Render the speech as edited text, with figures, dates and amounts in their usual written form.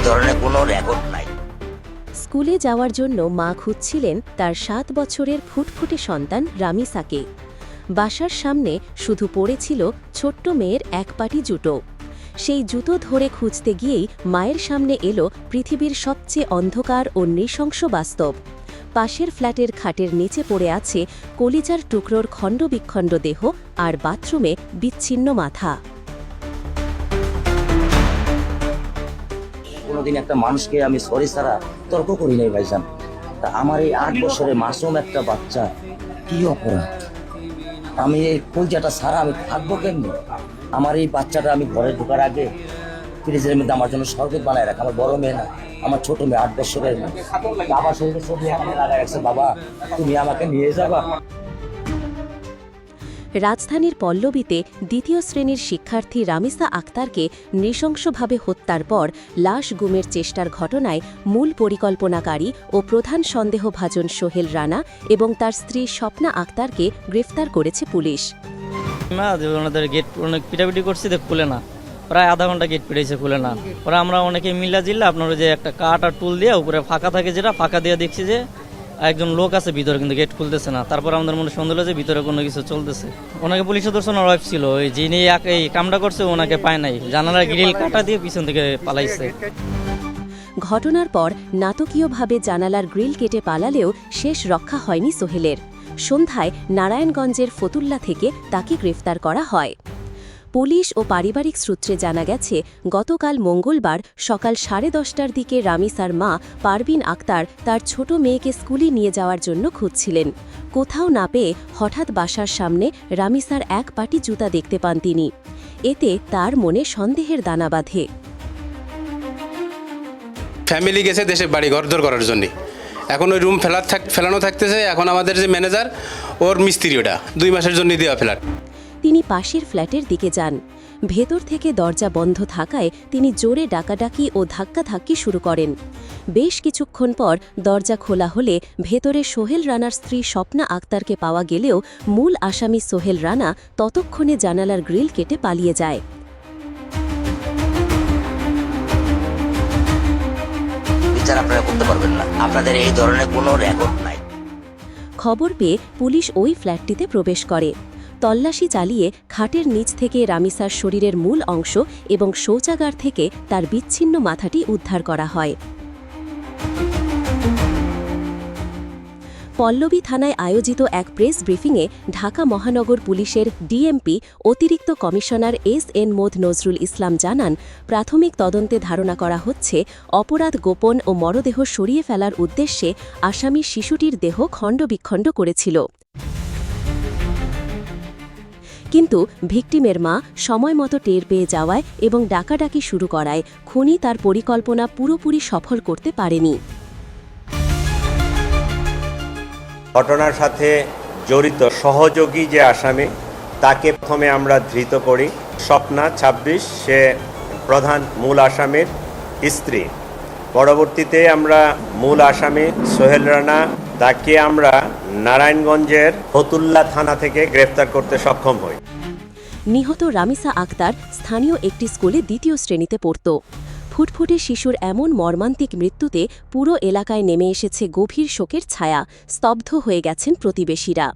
ধরনের কোনো রেকর্ড নাই। স্কুলে যাওয়ার জন্য মা খুঁজছিলেন তার 7 বছরের ফুটফুটে সন্তান রামিসাকে। বাসার সামনে শুধু পড়েছিল ছোট্ট মেয়ের এক পাটি জুতো। সেই জুতো ধরে খুঁজতে গিয়েই মায়ের সামনে এলো পৃথিবীর সবচেয়ে অন্ধকার ও নৃশংস বাস্তব। পাশের ফ্ল্যাটের খাটের নিচে পড়ে আছে কলিজার টুকরোর খণ্ডবিখণ্ড দেহ আর বাথরুমে বিচ্ছিন্ন মাথা। কোনোদিন একটা মানুষকে আমি সরি ছাড়া তর্ক করি নাই ভাইজান। তা আমার এই 8 বছরের মাসুম একটা বাচ্চা কি অপরাধ? আমি এই কলজাটা ছাড়া আমি থাকবো কেমনি? আমার এই বাচ্চাটা আমি ঘরে ঢোকার আগে ফ্রিজের মধ্যে আমার জন্য শরবত বানায় রাখে। আমার বড় মেয়ে না, আমার ছোট মেয়ে 8 বছরের মেয়ে। বাবার শরীরে ছবি আমাকে লাগায় রাখছে, বাবা তুমি আমাকে নিয়ে যাবা। রাজধানীর পল্লবীতে 2য় শ্রেণীর শিক্ষার্থী রামিসা আক্তারকে নৃশংসভাবে হত্যার পর লাশ গুমের চেষ্টার ঘটনায় মূল পরিকল্পনাকারী ও প্রধান সন্দেহভাজন সোহেল রানা এবং তার স্ত্রী স্বপ্না আক্তারকে গ্রেফতার করেছে পুলিশ। না, ওনাদের গেট অনেক পিটাপিটি করছি, খুলে না, প্রায় আধা ঘন্টা গেট পিটাইছে, খুলে না। ওরা আমরা অনেকে মিল্লা জিল্লা আপনার যে একটা কাঠ আর টুল দিয়ে উপরে ফাঁকা থাকে, যেটা ফাঁকা দিয়ে দেখছি যে একজন লোক আছে ভিতরে, কিন্তু গেট খুলতেছে না। তারপর আমাদের মনে সন্দেহ হলো যে ভিতরে কোনো কিছু চলতেছে। ওনাকে পুলিশে ধরছে, ওনার ওয়াইফ ছিল, ওই যিনি এই কামটা করছে ওনাকে পায় নাই, জানালার গ্রিল কাটা দিয়ে পিছন থেকে পালাইছে। ঘটনার পর নাটকীয়ভাবে জানালার গ্রিল কেটে পালালেও শেষ রক্ষা হয়নি সোহেলের। সন্ধ্যায় নারায়ণগঞ্জের ফতুল্লা থেকে তাকে গ্রেফতার করা হয়। পুলিশ ও পারিবারিক সূত্রে জানা গেছে, গতকাল মঙ্গলবার সকাল 10:30টার দিকে রামিসার মা পারভিন আক্তার তার ছোট মেয়েকে স্কুলে নিয়ে যাওয়ার জন্য খুঁজছিলেন। কোথাও না পেয়ে হঠাৎ বাসার সামনে রামিসার এক পাটি জুতা দেখতে পান তিনি। এতে তার মনে সন্দেহের দানা বাঁধে। ফ্যামিলি গেছে দেশে বাড়ি ঘরদর করার জন্য, এখন ওই রুম ফেলানো থাকতেছে। এখন আমাদের যে ম্যানেজার, ওর মিস্ত্রি, ওটা 2 মাসের জন্য দেওয়া ফ্ল্যাট। তিনি পাশের ফ্ল্যাটের দিকে যান। ভেতর থেকে দরজা বন্ধ থাকায় তিনি জোরে ডাকাডাকি ও ধাক্কাধাক্কি শুরু করেন। বেশ কিছুক্ষণ পর দরজা খোলা হলে ভেতরে সোহেল রানার স্ত্রী স্বপ্না আক্তারকে পাওয়া গেলেও মূল আসামি সোহেল রানা ততক্ষণে জানালার গ্রিল কেটে পালিয়ে যায়। বিচার আপনারা করতে পারবেন না, আপনাদের এই ধরনের কোনো রেকর্ড নাই। খবর পেয়ে পুলিশ ওই ফ্ল্যাটটিতে প্রবেশ করে। তল্লাশি চালিয়ে খাটের নিচ থেকে রামিসার শরীরের মূল অংশ এবং শৌচাগার থেকে তার বিচ্ছিন্ন মাথাটি উদ্ধার করা হয়। পল্লবী থানায় আয়োজিত এক প্রেস ব্রিফিংয়ে ঢাকা মহানগর পুলিশের ডিএমপি অতিরিক্ত কমিশনার SN মোদ নজরুল ইসলাম জানান, প্রাথমিক তদন্তে ধারণা করা হচ্ছে অপরাধ গোপন ও মরদেহ সরিয়ে ফেলার উদ্দেশ্যে আসামি শিশুটির দেহ খণ্ডবিখণ্ড করেছিল। কিন্তু ভিকটিমের মা সময়মতো টের পেয়ে যাওয়ায় এবং ডাকাডাকি শুরু করায় খুনি তার পরিকল্পনা পুরোপুরি সফল করতে পারেনি। ঘটনার সাথে জড়িত সহযোগী যে আসামি, তাকে প্রথমে আমরা ধৃত করি। স্বপ্না 26, সে প্রধান মূল আসামির স্ত্রী। পরবর্তীতে আমরা মূল আসামি সোহেল রানা, তাকে আমরা নারায়ণগঞ্জের ফতুল্লা থানা থেকে গ্রেফতার করতে সক্ষম হই। নিহত রামিসা আক্তার স্থানীয় একটি স্কুলে 2য় শ্রেণীতে পড়ত। ফুটফুটে শিশুর এমন মর্মান্তিক মৃত্যুতে পুরো এলাকায় নেমে এসেছে গভীর শোকের ছায়া। স্তব্ধ হয়ে গেছেন প্রতিবেশীরা।